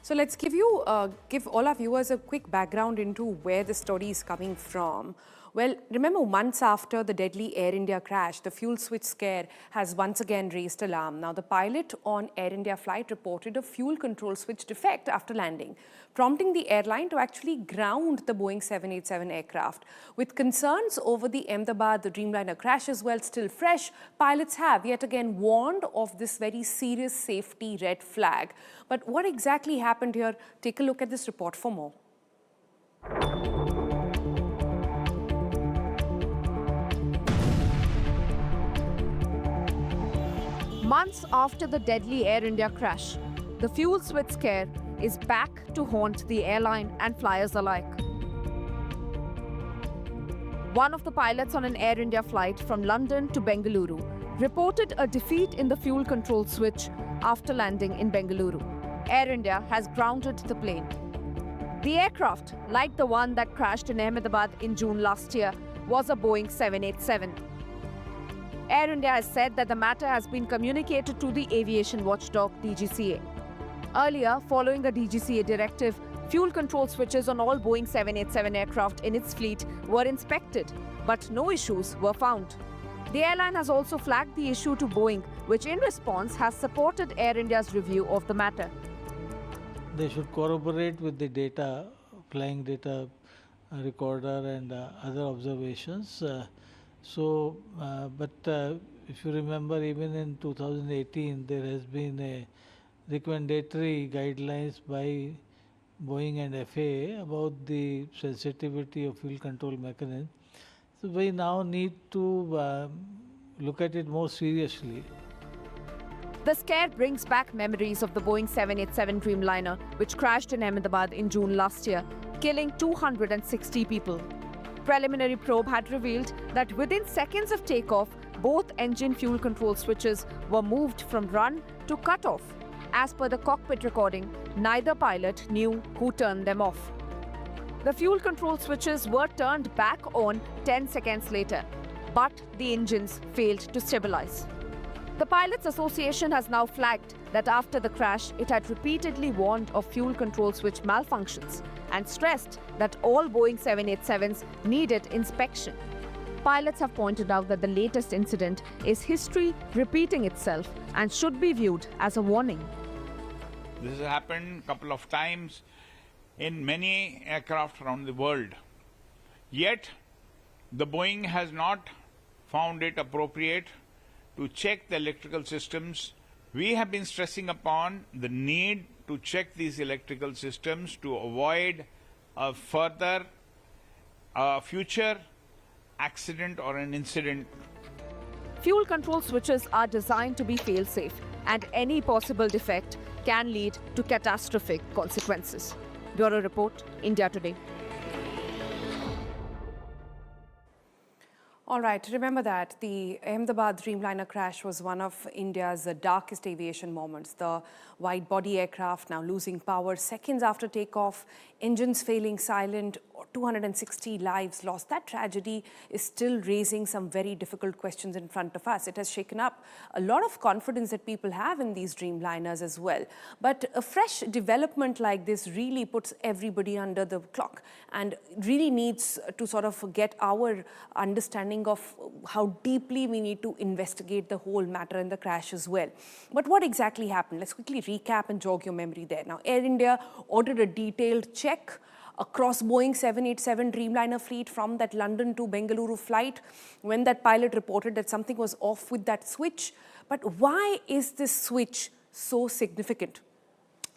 So let's give all our viewers a quick background into where the story is coming from. Well, remember, months after the deadly Air India crash, the fuel switch scare has once again raised alarm. Now, the pilot on Air India flight reported a fuel control switch defect after landing, prompting the airline to actually ground the Boeing 787 aircraft. With concerns over the Ahmedabad, the Dreamliner crash as well still fresh, pilots have yet again warned of this very serious safety red flag. But what exactly happened here? Take a look at this report for more. Months after the deadly Air India crash, the fuel switch scare is back to haunt the airline and flyers alike. One of the pilots on an Air India flight from London to Bengaluru reported a defect in the fuel control switch after landing in Bengaluru. Air India has grounded the plane. The aircraft, like the one that crashed in Ahmedabad in June last year, was a Boeing 787. Air India has said that the matter has been communicated to the aviation watchdog DGCA. Earlier, following a DGCA directive, fuel control switches on all Boeing 787 aircraft in its fleet were inspected, but no issues were found. The airline has also flagged the issue to Boeing, which in response has supported Air India's review of the matter. They should corroborate with the data, flying data recorder and other observations. But if you remember, even in 2018, there has been a recommendatory guidelines by Boeing and FAA about the sensitivity of fuel control mechanism. So we now need to look at it more seriously. The scare brings back memories of the Boeing 787 Dreamliner, which crashed in Ahmedabad in June last year, killing 260 people. Preliminary probe had revealed that within seconds of takeoff, both engine fuel control switches were moved from run to cut-off. As per the cockpit recording, neither pilot knew who turned them off. The fuel control switches were turned back on 10 seconds later, but the engines failed to stabilize. The Pilots Association has now flagged that after the crash, it had repeatedly warned of fuel control switch malfunctions and stressed that all Boeing 787s needed inspection. Pilots have pointed out that the latest incident is history repeating itself and should be viewed as a warning. This has happened a couple of times in many aircraft around the world. Yet, the Boeing has not found it appropriate to check the electrical systems. We have been stressing upon the need to check these electrical systems to avoid a further future accident or an incident. Fuel control switches are designed to be fail-safe, and any possible defect can lead to catastrophic consequences. Bureau Report, India Today. All right, remember that the Ahmedabad Dreamliner crash was one of India's darkest aviation moments. The wide-body aircraft now losing power seconds after takeoff, engines failing silent, 260 lives lost. That tragedy is still raising some very difficult questions in front of us. It has shaken up a lot of confidence that people have in these Dreamliners as well. But a fresh development like this really puts everybody under the clock and really needs to sort of get our understanding of how deeply we need to investigate the whole matter in the crash as well. But what exactly happened? Let's quickly recap and jog your memory there. Now, Air India ordered a detailed check across Boeing 787 Dreamliner fleet from that London to Bengaluru flight when that pilot reported that something was off with that switch. But why is this switch so significant?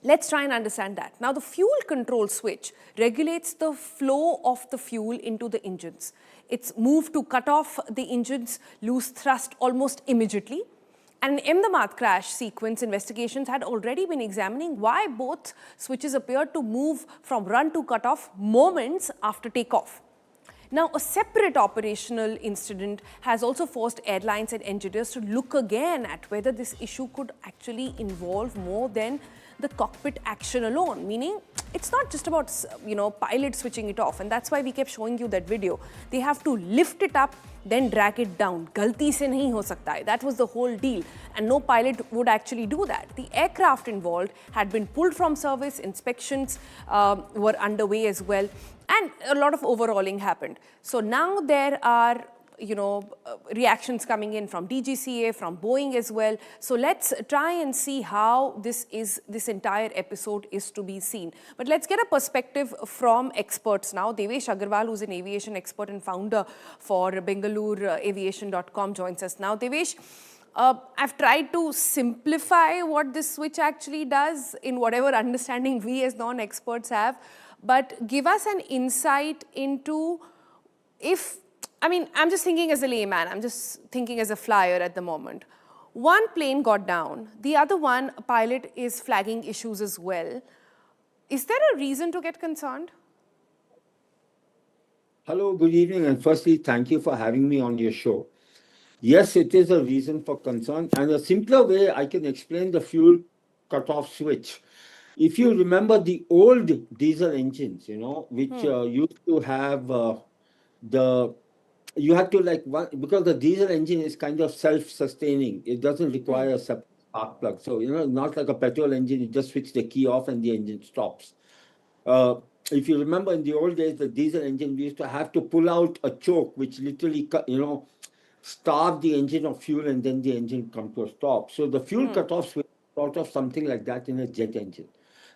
Let's try and understand that. Now, the fuel control switch regulates the flow of the fuel into the engines. It's moved to cut off the engines, lose thrust almost immediately. And in Ahmedabad crash sequence, investigations had already been examining why both switches appeared to move from run to cutoff moments after takeoff. Now, a separate operational incident has also forced airlines and engineers to look again at whether this issue could actually involve more than the cockpit action alone, meaning it's not just about, pilot switching it off. And that's why we kept showing you that video. They have to lift it up, then drag it down. Galti se nahi ho sakta hai. That was the whole deal. And no pilot would actually do that. The aircraft involved had been pulled from service, inspections were underway as well, and a lot of overhauling happened. So now there are reactions coming in from DGCA, from Boeing as well. So let's try and see how this entire episode is to be seen. But let's get a perspective from experts now. Devesh Agarwal, who's an aviation expert and founder for Bengaluru aviation.com, joins us now. Devesh, I've tried to simplify what this switch actually does in whatever understanding we as non-experts have, but give us an insight into I'm just thinking as a layman, I'm just thinking as a flyer at the moment. One plane got down, the other one, a pilot is flagging issues as well. Is there a reason to get concerned? Hello, good evening, and firstly, thank you for having me on your show. Yes, it is a reason for concern, and a simpler way I can explain the fuel cutoff switch. If you remember the old diesel engines, which used to have you had to because the diesel engine is kind of self-sustaining. It doesn't require a separate spark plug. So, not like a petrol engine, you just switch the key off and the engine stops. If you remember in the old days, the diesel engine, we used to have to pull out a choke, which literally, starve the engine of fuel and then the engine come to a stop. So the fuel cutoff switch sort of something like that in a jet engine.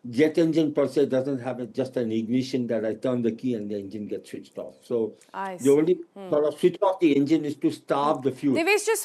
Jet engine per se doesn't have just an ignition that I turn the key and the engine gets switched off. So the only sort of switch off the engine is to starve the fuel. Devesh, just